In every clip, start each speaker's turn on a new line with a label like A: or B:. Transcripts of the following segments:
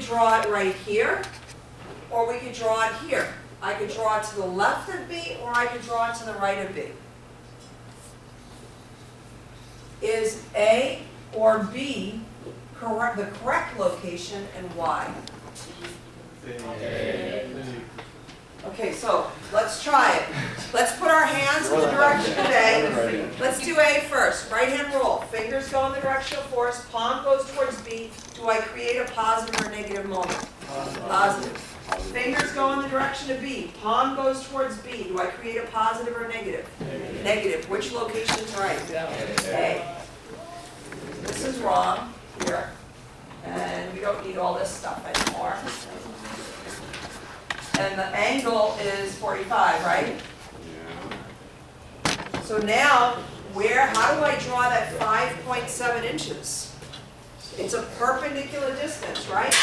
A: draw it right here, or we could draw it here. I could draw it to the left of B, or I could draw it to the right of B. Is A or B the correct location, and why? Okay, so let's try it. Let's put our hands in the direction of A. Let's do A first. Right hand rule. Fingers go in the direction of force. Palm goes towards B. Do I create a positive or negative moment? Positive. Fingers go in the direction of B. Palm goes towards B. Do I create a positive or negative? Negative. Which location is right? A. This is wrong here. And we don't need all this stuff anymore. And the angle is 45, right? Yeah. So now, how do I draw that 5.7 inches? It's a perpendicular distance, right?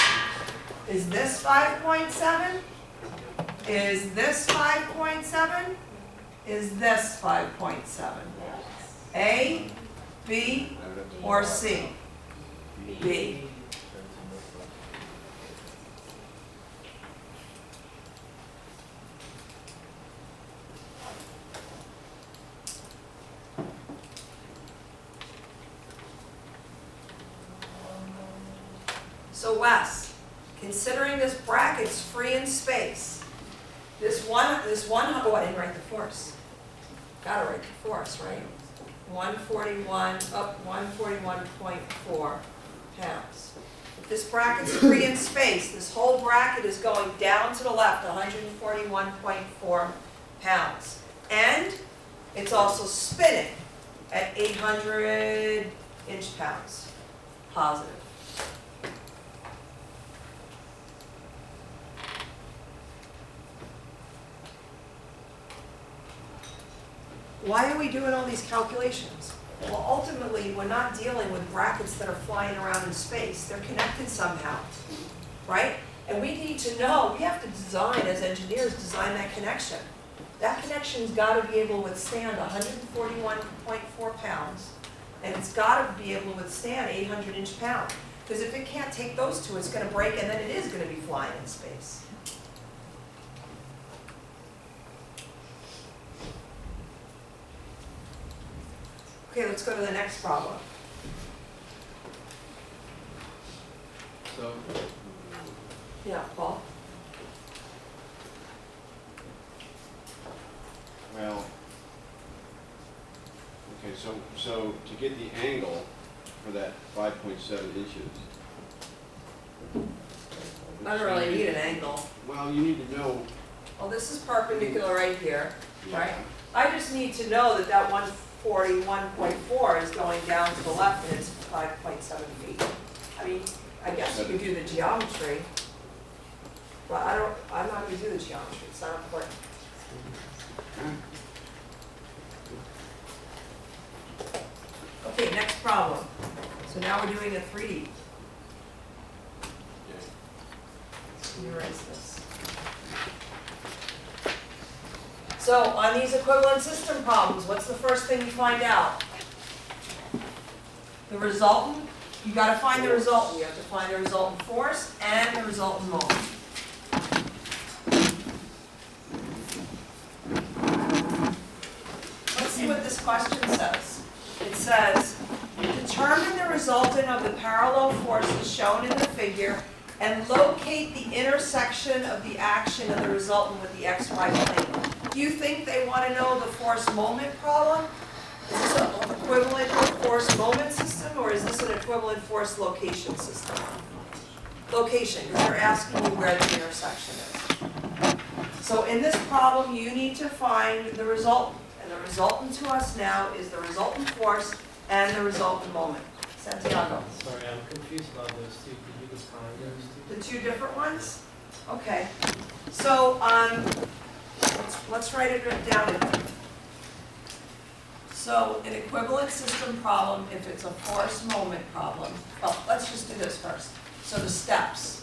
A: Is this 5.7? Is this 5.7? Is this 5.7? A, B, or C? B. So Wes, considering this bracket's free in space, oh, I didn't write the force. Gotta write the force, right? 141.4 pounds. If this bracket's free in space, this whole bracket is going down to the left, 141.4 pounds. And it's also spinning at 800 inch-pounds, positive. Why are we doing all these calculations? Well, ultimately, we're not dealing with brackets that are flying around in space. They're connected somehow, right? And we need to know, we have to design, as engineers, design that connection. That connection's got to be able to withstand 141.4 pounds, and it's got to be able to withstand 800 inch-pound. Because if it can't take those two, it's going to break, and then it is going to be flying in space. Okay, let's go to the next problem.
B: So,
A: Yeah, Paul?
B: well, okay, so to get the angle for that 5.7 inches.
A: I don't really need an angle.
B: Well, you need to know.
A: Well, this is perpendicular right here,
B: Yeah.
A: right? I just need to know that that 141.4 is going down to the left and it's 5.7 feet. I mean, I guess you could do the geometry, but I'm not going to do the geometry. It's not important. Okay, next problem. So now we're doing a 3D. Let me erase this. So on these equivalent system problems, what's the first thing you find out? The resultant. You got to find the resultant. You have to find the resultant force and the resultant moment. Let's see what this question says. It says, determine the resultant of the parallel forces shown in the figure and locate the intersection of the action of the resultant with the xy plane. Do you think they want to know the force moment problem? Is this an equivalent force moment system, or is this an equivalent force location system? Location, because they're asking you where the intersection is. So in this problem, you need to find the resultant. And the resultant to us now is the resultant force and the resultant moment. Santiago.
C: Sorry, I'm confused about those two. Could you define those two?
A: The two different ones? Okay. So let's write it down. So an equivalent system problem, if it's a force moment problem, well, let's just do this first. So the steps.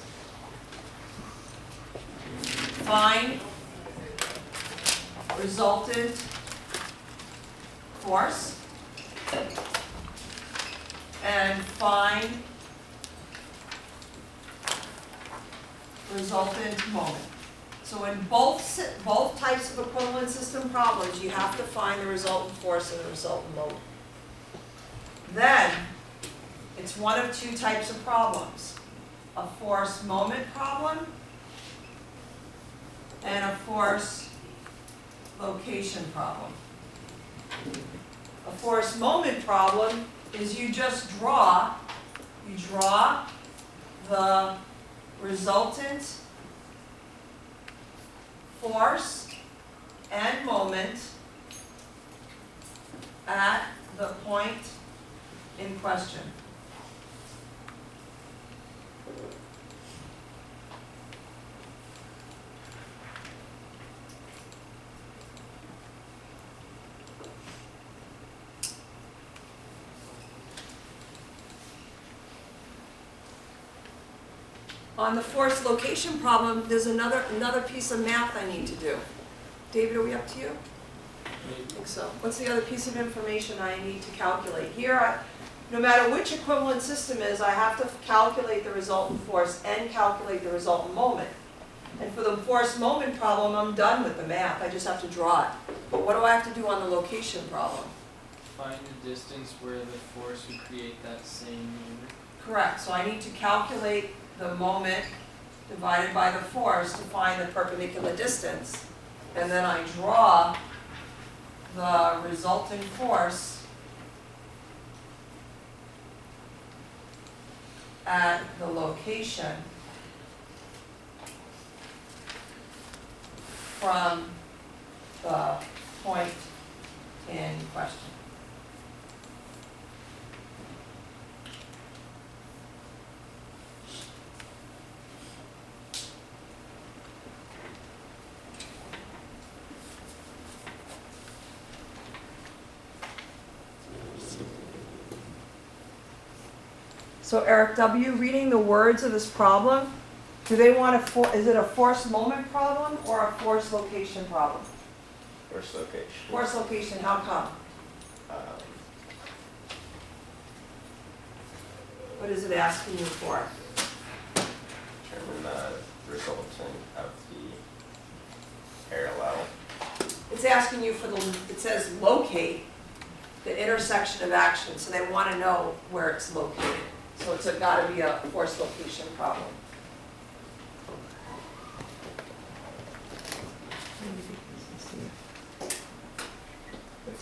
A: Find resultant force and find resultant moment. So in both types of equivalent system problems, you have to find the resultant force and the resultant moment. Then, it's one of two types of problems. A force moment problem and a force location problem. A force moment problem is you just draw the resultant force and moment at the point in question. On the force location problem, there's another piece of math I need to do. David, are we up to you? I think so. What's the other piece of information I need to calculate? Here, no matter which equivalent system is, I have to calculate the resultant force and calculate the resultant moment. And for the force moment problem, I'm done with the math. I just have to draw it. But what do I have to do on the location problem?
C: Find the distance where the force would create that same unit.
A: Correct. So I need to calculate the moment divided by the force to find the perpendicular distance. And then I draw the resulting force at the location from the point in question. So Eric W., reading the words of this problem, do they want is it a force moment problem or a force location problem?
D: Force location.
A: Force location, how come? What is it asking you for?
D: Determine the resultant of the parallel.
A: It's asking you for it says locate the intersection of action, so they want to know where it's located. So it's got to be a force location problem.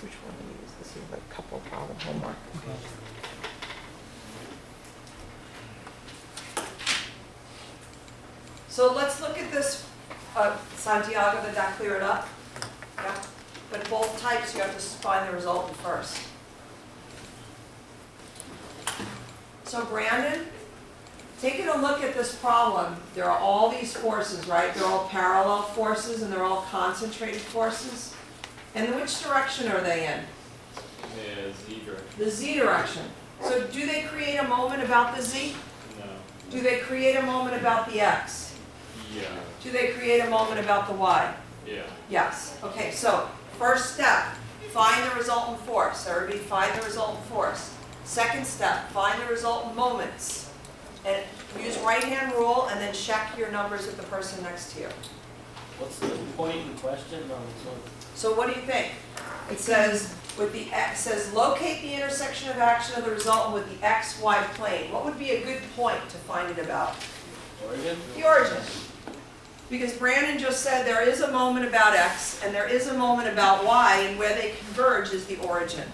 A: Which one to use? This is a couple problem homework. So let's look at this, Santiago, did that clear it up? Yeah. But both types, you have to find the resultant first. So Brandon, taking a look at this problem, there are all these forces, right? They're all parallel forces and they're all concentrated forces. And which direction are they in?
E: Yeah, Z direction.
A: The Z direction. So do they create a moment about the Z?
E: No.
A: Do they create a moment about the X?
E: Yeah.
A: Do they create a moment about the Y?
E: Yeah.
A: Yes. Okay, so first step, find the resultant force. Everybody find the resultant force. Second step, find the resultant moments. And use right-hand rule and then check your numbers with the person next to you.
F: What's the point in question on this one?
A: So what do you think? It says locate the intersection of action of the resultant with the XY plane. What would be a good point to find it about?
F: Origin?
A: The origin. Because Brandon just said there is a moment about X and there is a moment about Y, and where they converge is the origin.